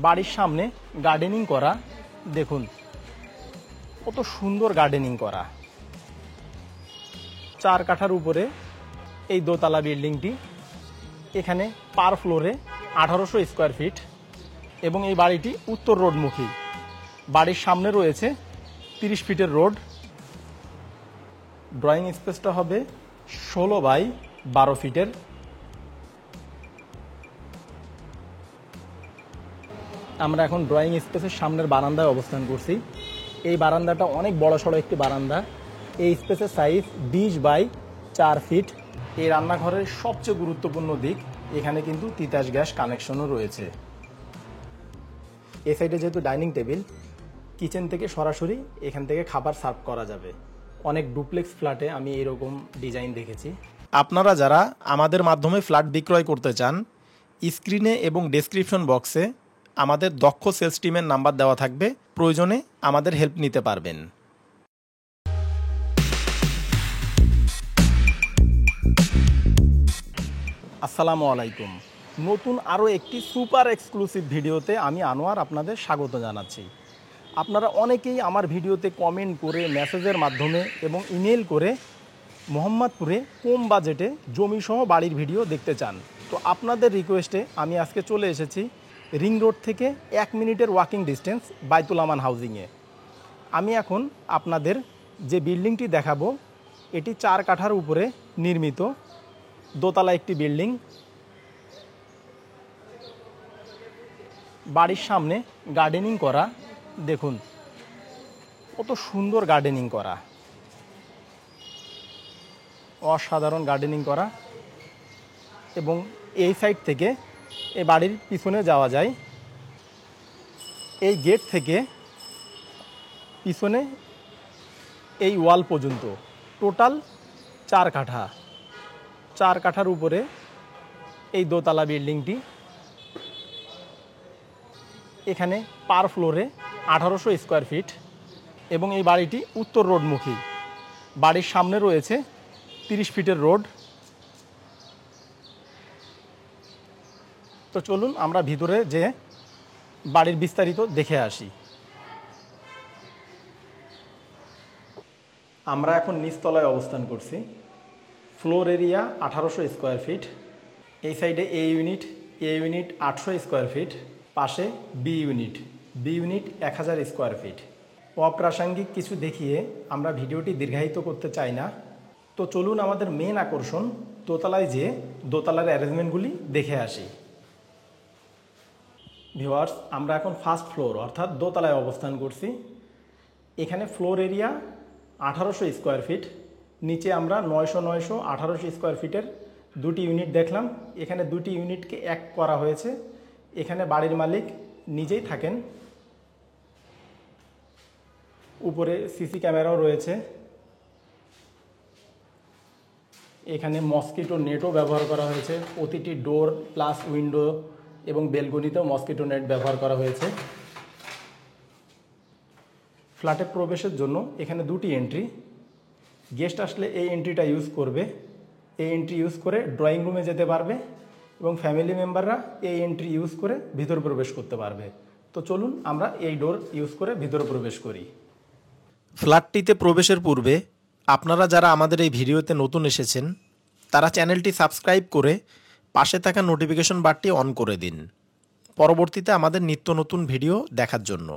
বাড়ির সামনে গার্ডেনিং করা, দেখুন কত সুন্দর গার্ডেনিং করা। 4 কাঠার উপরে এই দোতলা বিল্ডিংটি। এখানে পার ফ্লোরে 1800 স্কোয়ার ফিট এবং এই বাড়িটি উত্তর রোডমুখী। বাড়ির সামনে রয়েছে 30 ফিটের রোড। ড্রয়িং স্পেসটা হবে 16 বাই 12 ফিটের। আমরা এখন ড্রয়িং স্পেসের সামনের বারান্দায় অবস্থান করছি। এই বারান্দাটা অনেক বড়সড় একটি বারান্দা। এই স্পেসের সাইজ 20 বাই 4 ফিট। এই রান্নাঘরের সবচেয়ে গুরুত্বপূর্ণ দিক, এখানে কিন্তু তিতাস গ্যাস কানেকশনও রয়েছে। এই সাইডে যেহেতু ডাইনিং টেবিল, কিচেন থেকে সরাসরি এখান থেকে খাবার সার্ভ করা যাবে। অনেক ডুপ্লেক্স ফ্ল্যাটে আমি এরকম ডিজাইন দেখেছি। আপনারা যারা আমাদের মাধ্যমে ফ্ল্যাট বিক্রয় করতে চান, স্ক্রিনে এবং ডেসক্রিপশন বক্সে আমাদের দক্ষ সেলস টিমের নাম্বার দেওয়া থাকবে, প্রয়োজনে আমাদের হেল্প নিতে পারবেন। আসসালামু আলাইকুম। নতুন আরও একটি সুপার এক্সক্লুসিভ ভিডিওতে আমি আনোয়ার আপনাদের স্বাগত জানাচ্ছি। আপনারা অনেকেই আমার ভিডিওতে কমেন্ট করে, মেসেজের মাধ্যমে এবং ইমেল করে মোহাম্মদপুরে কম বাজেটে জমিসহ বাড়ির ভিডিও দেখতে চান। তো আপনাদের রিকোয়েস্টে আমি আজকে চলে এসেছি রিং রোড থেকে 1 মিনিটের ওয়াকিং ডিস্টেন্স বাইতুল আমান হাউজিংয়ে। আমি এখন আপনাদের যে বিল্ডিংটি দেখাবো, এটি 4 কাঠার উপরে নির্মিত দোতলা একটি বিল্ডিং। বাড়ির সামনে গার্ডেনিং করা, দেখুন কত সুন্দর গার্ডেনিং করা, অসাধারণ গার্ডেনিং করা। এবং এই সাইড থেকে এই বাড়ির পিছনে যাওয়া যায়। এই গেট থেকে পিছনে এই ওয়াল পর্যন্ত টোটাল 4 কাঠা। 4 কাঠার উপরে এই দোতলা বিল্ডিংটি। এখানে পার ফ্লোরে 1800 স্কোয়ার ফিট এবং এই বাড়িটি উত্তর রোডমুখী। বাড়ির সামনে রয়েছে 30 ফিটের রোড। তো চলুন আমরা ভিতরে যে বাড়ির বিস্তারিত দেখে আসি। আমরা এখন নিচতলায় অবস্থান করছি। Floor area 1800 square feet. এই সাইডে এ ইউনিট 800 স্কোয়ার ফিট, পাশে বি ইউনিট 1000 স্কোয়ার ফিট। অপ্রাসঙ্গিক কিছু দেখিয়ে আমরা ভিডিওটি দীর্ঘায়িত করতে চাই না। তো চলুন আমাদের মেন আকর্ষণ দোতলায় যে দোতলার অ্যারেঞ্জমেন্টগুলি দেখে আসি। ভিউয়ার্স, আমরা এখন ফার্স্ট ফ্লোর অর্থাৎ দোতলায় অবস্থান করছি। এখানে ফ্লোর এরিয়া 1800 স্কোয়ার ফিট। নিচে আমরা 900 1800 স্কোয়ার ফিটের 2টি ইউনিট দেখলাম। এখানে 2টি ইউনিটকে এক করা হয়েছে। এখানে বাড়ির মালিক নিজেই থাকেন। উপরে সিসি ক্যামেরাও রয়েছে। এখানে মসকিটো নেটও ব্যবহার করা হয়েছে। প্রতিটি ডোর প্লাস উইন্ডো এবং বেলকনিতেও মসকিটো নেট ব্যবহার করা হয়েছে। ফ্ল্যাটে প্রবেশের জন্য এখানে 2টি এন্ট্রি। গেস্ট আসলে এই এন্ট্রিটা ইউজ করবে। এই এন্ট্রি ইউজ করে ড্রয়িং রুমে যেতে পারবে এবং ফ্যামিলি মেম্বাররা এই এন্ট্রি ইউজ করে ভিতরে প্রবেশ করতে পারবে। তো চলুন আমরা এই ডোর ইউজ করে ভিতরে প্রবেশ করি। ফ্ল্যাটটিতে প্রবেশের পূর্বে আপনারা যারা আমাদের এই ভিডিওতে নতুন এসেছেন, তারা চ্যানেলটি সাবস্ক্রাইব করে পাশে থাকা নোটিফিকেশন বারটি অন করে দিন, পরবর্তীতে আমাদের নিত্য নতুন ভিডিও দেখার জন্য।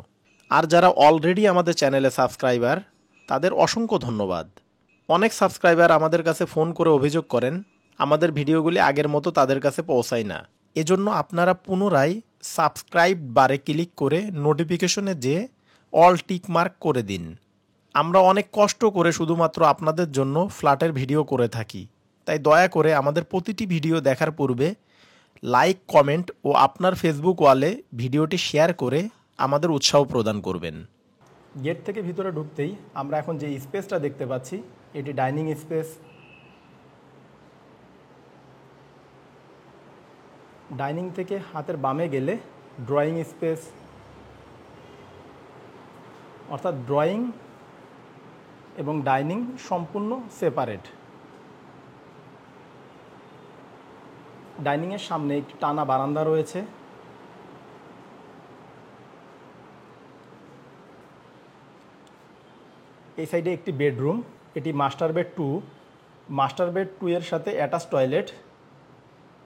আর যারা অলরেডি আমাদের চ্যানেলে সাবস্ক্রাইবার, তাদের অসংখ্য ধন্যবাদ। অনেক সাবস্ক্রাইবার আমাদের কাছে ফোন করে অভিযোগ করেন আমাদের ভিডিওগুলি আগের মতো তাদের কাছে পৌঁছায় না। এজন্য আপনারা পুনরায় সাবস্ক্রাইব বারে ক্লিক করে নোটিফিকেশনে যে অল টিক মার্ক করে দিন। আমরা অনেক কষ্ট করে শুধুমাত্র আপনাদের জন্য ফ্ল্যাটের ভিডিও করে থাকি, তাই দয়া করে আমাদের প্রতিটি ভিডিও দেখার পূর্বে লাইক, কমেন্ট ও আপনার ফেসবুক ওয়ালে ভিডিওটি শেয়ার করে আমাদের উৎসাহ প্রদান করবেন। গেট থেকে ভিতরে ঢুকতেই আমরা এখন যে স্পেসটা দেখতে পাচ্ছি, এটি ডাইনিং স্পেস। ডাইনিং থেকে হাতের বামে গেলে ড্রয়িং স্পেস, অর্থাৎ ড্রয়িং এবং ডাইনিং সম্পূর্ণ সেপারেট। ডাইনিংয়ের সামনে একটি টানা বারান্দা রয়েছে। এই সাইডে একটি বেডরুম, এটি মাস্টার বেড 2। মাস্টার বেড 2 এর সাথে অ্যাটাচ টয়লেট,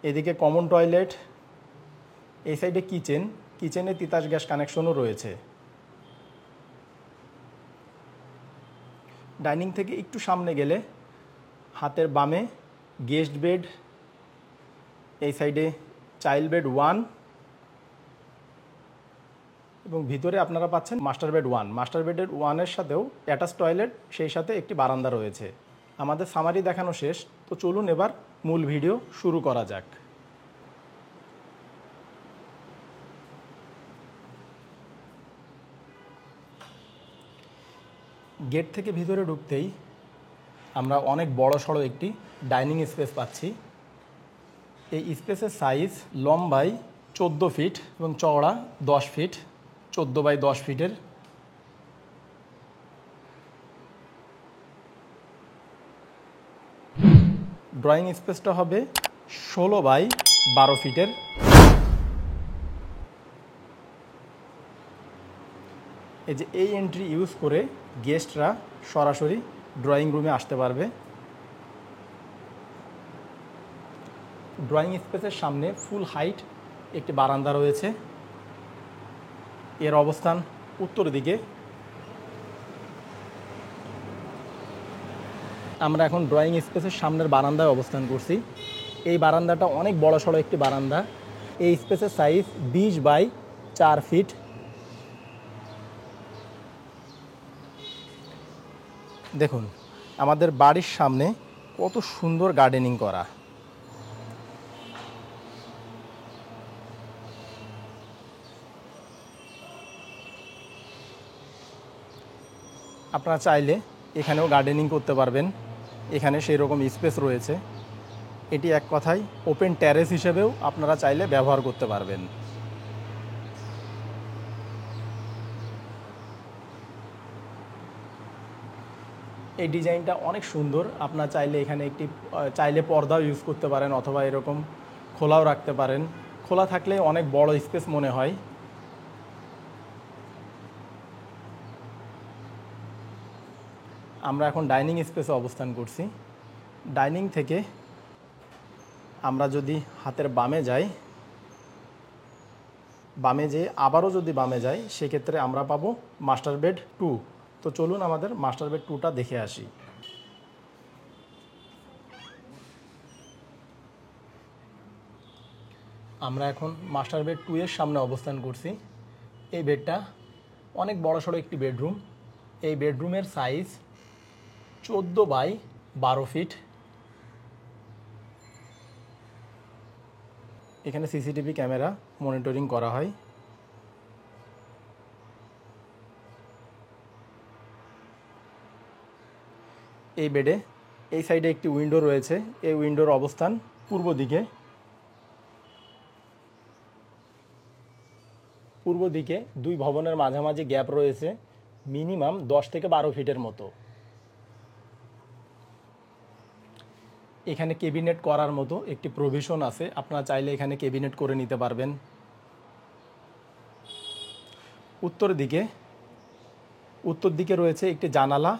এদিকে কমন টয়লেট। এই সাইডে কিচেন, কিচেনে তিতাস গ্যাস কানেকশনও রয়েছে। ডাইনিং থেকে একটু সামনে গেলে হাতের বামে গেস্ট বেড, এই সাইডে চাইল্ড বেড 1 এবং ভিতরে আপনারা পাচ্ছেন মাস্টার বেড 1। মাস্টার বেডের 1-এর সাথেও অ্যাটাচ টয়লেট, সেই সাথে একটি বারান্দা রয়েছে। আমাদের সামারি দেখানো শেষ, তো চলুন এবার মূল ভিডিও শুরু করা যাক। গেট থেকে ভিতরে ঢুকতেই আমরা অনেক বড় সড়ো একটি ডাইনিং স্পেস পাচ্ছি। এই স্পেসের সাইজ লম্বায় 14 ফিট এবং চওড়া 10 ফিট, 14 বাই 10 ফিটের। ড্রয়িং স্পেসটা হবে 16 বাই 12 ফিটের। এই যে এই এন্ট্রি ইউজ করে গেস্টরা সরাসরি ড্রয়িং রুমে আসতে পারবে। ড্রয়িং স্পেসের সামনে ফুল হাইট একটি বারান্দা রয়েছে। এর অবস্থান উত্তর দিকে। আমরা এখন ড্রয়িং স্পেসের সামনের বারান্দায় অবস্থান করছি। এই বারান্দাটা অনেক বড় সড়ো একটি বারান্দা। এই স্পেসের সাইজ 20 বাই 4 ফিট। দেখুন আমাদের বাড়ির সামনে কত সুন্দর গার্ডেনিং করা। আপনারা চাইলে এখানেও গার্ডেনিং করতে পারবেন, এখানে সেই রকম স্পেস রয়েছে। এটি এক কথায় ওপেন টেরেস হিসেবেও আপনারা চাইলে ব্যবহার করতে পারবেন। এই ডিজাইনটা অনেক সুন্দর। আপনারা চাইলে এখানে চাইলে পর্দাও ইউজ করতে পারেন, অথবা এরকম খোলাও রাখতে পারেন। খোলা থাকলে অনেক বড় স্পেস মনে হয়। আমরা এখন ডাইনিং স্পেসে অবস্থান করছি। ডাইনিং থেকে আমরা যদি হাতের বামে যাই, আবারও যদি বামে যাই, সেক্ষেত্রে আমরা পাবো মাস্টার বেড 2। তো চলুন আমাদের মাস্টার বেড 2টা দেখে আসি। আমরা এখন মাস্টার বেড 2 এর সামনে অবস্থান করছি। এই বেডটা অনেক বড়সড় একটি বেডরুম। এই বেডরুমের সাইজ 14 বাই 12 ফিট। এখানে সিসিটিভি ক্যামেরা মনিটরিং করা হয়। এই বেডে এই সাইডে একটি উইন্ডো রয়েছে। এই উইন্ডোর অবস্থান পূর্ব দিকে। পূর্ব দিকে দুই ভবনের মাঝামাঝি গ্যাপ রয়েছে মিনিমাম 10 থেকে 12 ফিটের মতো। এখানে ক্যাবিনেট করার মতো একটি প্রভিশন আছে, আপনারা চাইলে এখানে ক্যাবিনেট করে নিতে পারবেন। উত্তর দিকে রয়েছে একটি জানালা,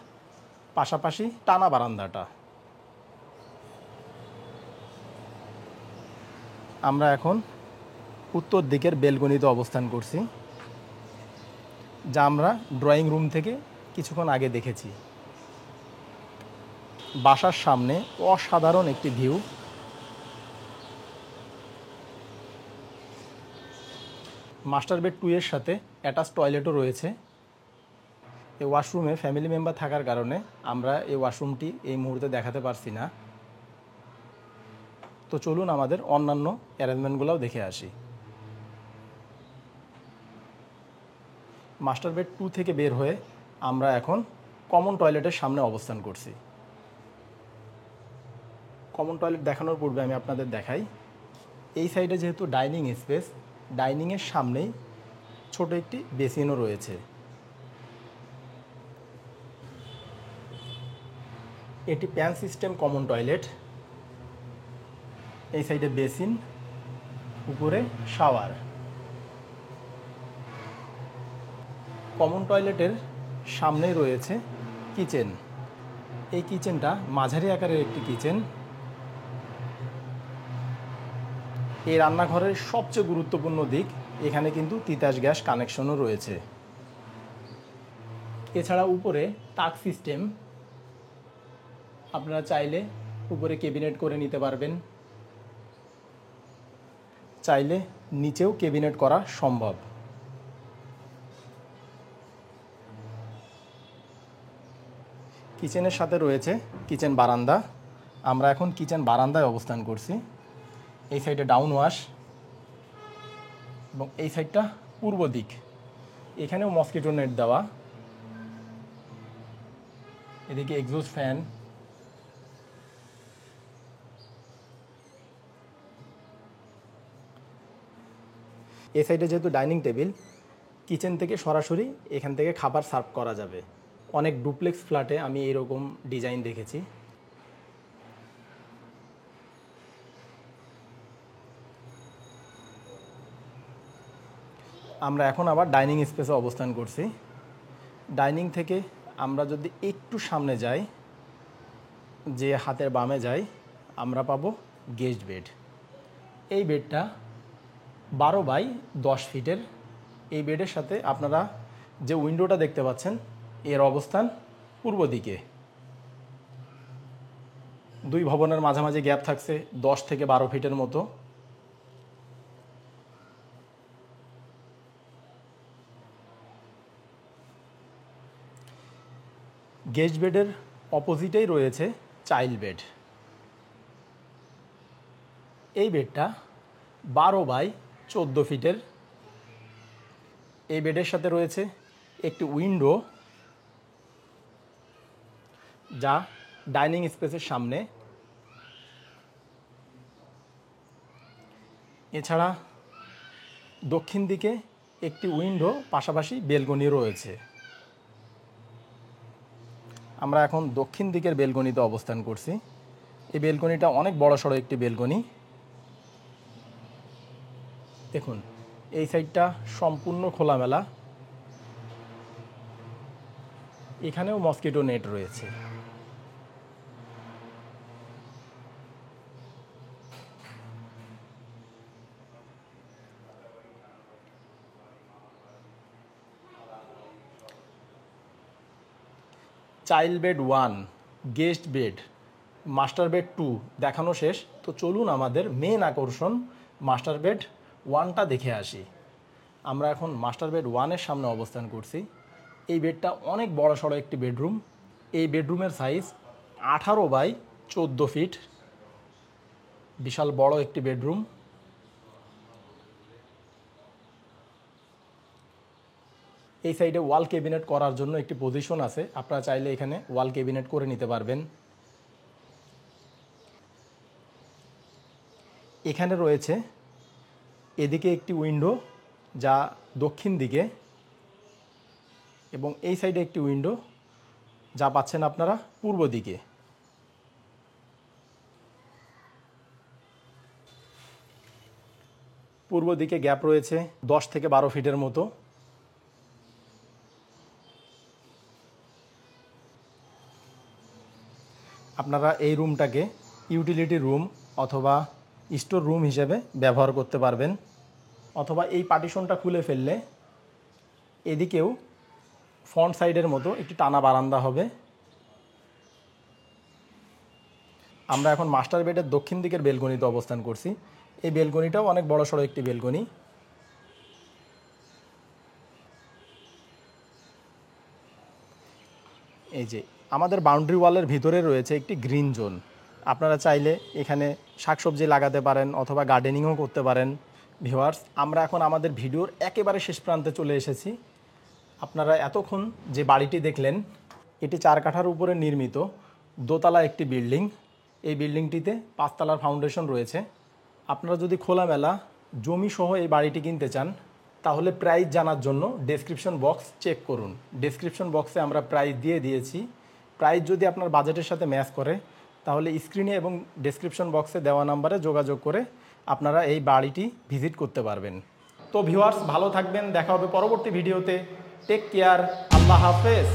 পাশাপাশি টানা বারান্দাটা। আমরা এখন উত্তর দিকের বেলকনিতে অবস্থান করছি, যা আমরা ড্রয়িং রুম থেকে কিছুক্ষণ আগে দেখেছি। বাসার সামনে অসাধারণ একটি ভিউ। মাস্টার বেড 2 এর সাথে অ্যাটাচ টয়লেটও রয়েছে। এই ওয়াশরুমে ফ্যামিলি মেম্বার থাকার কারণে আমরা এই ওয়াশরুমটি এই মুহূর্তে দেখাতে পারছি না। তো চলুন আমাদের অন্যান্য অ্যারেঞ্জমেন্টগুলোও দেখে আসি। মাস্টার বেড 2 থেকে বের হয়ে আমরা এখন কমন টয়লেটের সামনে অবস্থান করছি। কমন টয়লেট দেখানোর পূর্বে আমি আপনাদের দেখাই, এই সাইডে যেহেতু ডাইনিং স্পেস, ডাইনিংয়ের সামনেই ছোট একটি বেসিনও রয়েছে। এটি প্যান সিস্টেম কমন টয়লেট। এই সাইডে বেসিন, উপরে শাওয়ার। কমন টয়লেটের সামনেই রয়েছে কিচেন, এই কিচেনটা মাঝারি আকারের একটি কিচেন। এই রান্নাঘরের সবচেয়ে গুরুত্বপূর্ণ দিক, এখানে কিন্তু তিতাস গ্যাস কানেকশনও রয়েছে। এছাড়া উপরে তাক সিস্টেম, আপনারা চাইলে উপরে ক্যাবিনেট করে নিতে পারবেন, চাইলে নিচেও ক্যাবিনেট করা সম্ভব। কিচেনের সাথে রয়েছে কিচেন বারান্দা। আমরা এখন কিচেন বারান্দায় অবস্থান করছি। এই সাইডে ডাউন ওয়াশ এবং এই সাইডটা পূর্ব দিক, এখানেও মসকিটো নেট দেওয়া। এদিকে এক্সস্ট ফ্যান। এই সাইডে যেহেতু ডাইনিং টেবিল, কিচেন থেকে সরাসরি এখান থেকে খাবার সার্ভ করা যাবে। অনেক ডুপ্লেক্স ফ্ল্যাটে আমি এরকম ডিজাইন দেখেছি। আমরা এখন আবার ডাইনিং স্পেসে অবস্থান করছি। ডাইনিং থেকে আমরা যদি একটু সামনে যাই, যে হাতের বামে যাই, আমরা পাবো গেস্ট বেড। এই বেডটা 12 বাই 10 ফিটের। এই বেডের সাথে আপনারা যে উইন্ডোটা দেখতে পাচ্ছেন, এর অবস্থান পূর্ব দিকে। দুই ভবনের মাঝামাঝি গ্যাপ থাকছে 10 থেকে 12 ফিটের মতো। গেস্ট বেডের অপোজিটেই রয়েছে চাইল্ড বেড। এই বেডটা 12 বাই 14 ফিটের। এই বেডের সাথে রয়েছে একটি উইন্ডো, যা ডাইনিং স্পেসের সামনে। এছাড়া দক্ষিণ দিকে একটি উইন্ডো, পাশাপাশি বেলকনি রয়েছে। আমরা এখন দক্ষিণ দিকের বেলকনিতে অবস্থান করছি। এই বেলকনিটা অনেক বড়সড় একটি বেলকনি। দেখুন, এই সাইডটা সম্পূর্ণ খোলামেলা। এখানেও মসকিটো নেট রয়েছে। Child bed 1, guest bed, master bed 2 দেখানো শেষ। তো চলুন আমাদের মেন আকর্ষণ মাস্টার বেড 1টা দেখে আসি। আমরা এখন মাস্টার বেড 1-এর সামনে অবস্থান করছি। এই বেডটা অনেক বড়সড় একটি বেডরুম। এই বেডরুমের সাইজ 18 বাই 14 ফিট। বিশাল বড় একটি বেডরুম। এই সাইডে ওয়াল ক্যাবিনেট করার জন্য একটি পজিশন আছে, আপনারা চাইলে এখানে ওয়াল ক্যাবিনেট করে নিতে পারবেন। এখানে রয়েছে এদিকে একটি উইন্ডো, যা দক্ষিণ দিকে, এবং এই সাইডে একটি উইন্ডো, যা পাচ্ছেন আপনারা পূর্ব দিকে। পূর্ব দিকে গ্যাপ রয়েছে 10 থেকে 12 ফিটের মতো। আপনারা এই রুমটাকে ইউটিলিটি রুম অথবা স্টোর রুম হিসেবে ব্যবহার করতে পারবেন, অথবা এই পার্টিশনটা খুলে ফেললে এদিকেও ফ্রন্ট সাইডের মতো একটি টানা বারান্দা হবে। আমরা এখন মাস্টার বেডের দক্ষিণ দিকের বেলকনিতে অবস্থান করছি। এই বেলকনিটাও অনেক বড়সড় একটি বেলকনি। এই যে আমাদের বাউন্ডারি ওয়ালের ভিতরে রয়েছে একটি গ্রিন জোন। আপনারা চাইলে এখানে শাকসবজি লাগাতে পারেন অথবা গার্ডেনিংও করতে পারেন। ভিউয়ার্স, আমরা এখন আমাদের ভিডিওর একেবারে শেষ প্রান্তে চলে এসেছি। আপনারা এতক্ষণ যে বাড়িটি দেখলেন, এটি 4 কাঠার উপরে নির্মিত দোতলা একটি বিল্ডিং। এই বিল্ডিংটিতে 5 তলার ফাউন্ডেশন রয়েছে। আপনারা যদি খোলামেলা জমি সহ এই বাড়িটি কিনতে চান, তাহলে প্রাইস জানার জন্য ডেসক্রিপশন বক্স চেক করুন। ডেসক্রিপশন বক্সে আমরা প্রাইস দিয়ে দিয়েছি। প্রাইস যদি আপনার বাজেটের সাথে ম্যাচ করে, তাহলে স্ক্রিনে এবং ডেসক্রিপশন বক্সে দেওয়া নাম্বারে যোগাযোগ করে আপনারা এই বাড়িটি ভিজিট করতে পারবেন। তো ভিউয়ার্স, ভালো থাকবেন, দেখা হবে পরবর্তী ভিডিওতে। টেক কেয়ার, আল্লাহ হাফেজ।